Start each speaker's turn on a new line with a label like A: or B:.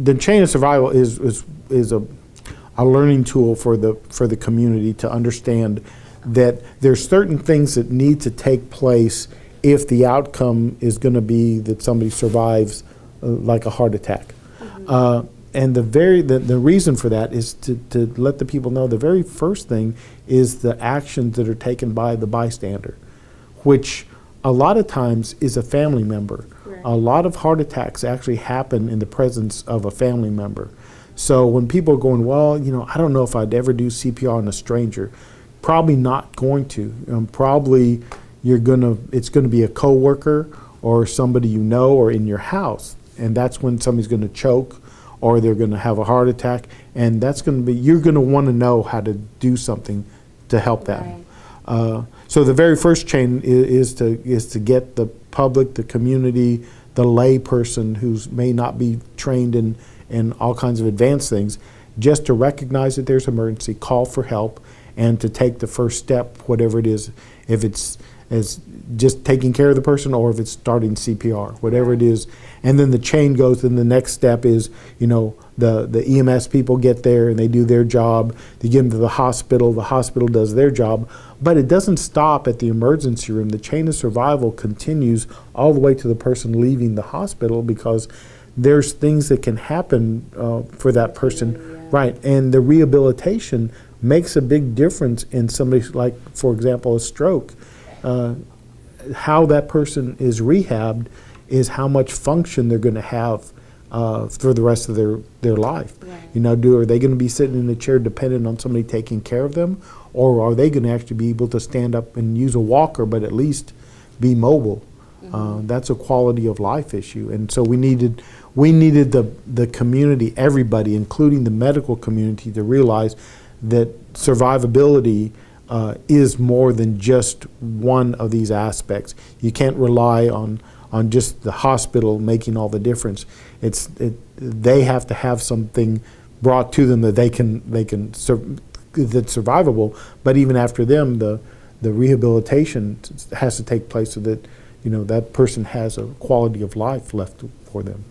A: the chain of survival is a learning tool for the community to understand that there's certain things that need to take place if the outcome is going to be that somebody survives like a heart attack. And the reason for that is to let the people know the very first thing is the actions that are taken by the bystander, which a lot of times is a family member. Right. A lot of heart attacks actually happen in the presence of a family member. So when people are going, well, I don't know if I'd ever do CPR on a stranger, probably not going to. Probably it's going to be a coworker or somebody you know or in your house, and that's when somebody's going to choke or they're going to have a heart attack, and you're going to want to know how to do something to help them. Right. So the very first chain is to get the public, the community, the lay person who may not be trained in all kinds of advanced things, just to recognize that there's an emergency, call for help, and to take the first step, whatever it is, if it's as just taking care of the person or if it's starting CPR, whatever it is. And then the chain goes, and the next step is, the EMS people get there and they do their job. They get them to the hospital does their job. But it doesn't stop at the emergency room. The chain of survival continues all the way to the person leaving the hospital, because there's things that can happen for that person. Yeah. Right, and the rehabilitation makes a big difference in somebody like, for example, a stroke. How that person is rehabbed is how much function they're going to have for the rest of their life. Right. Are they going to be sitting in a chair dependent on somebody taking care of them, or are they going to actually be able to stand up and use a walker, but at least be mobile? That's a quality of life issue, and so we needed the community, everybody, including the medical community, to realize that survivability is more than just one of these aspects. You can't rely on just the hospital making all the difference. They have to have something brought to them that that's survivable. But even after them, the rehabilitation has to take place so that that person has a quality of life left for them.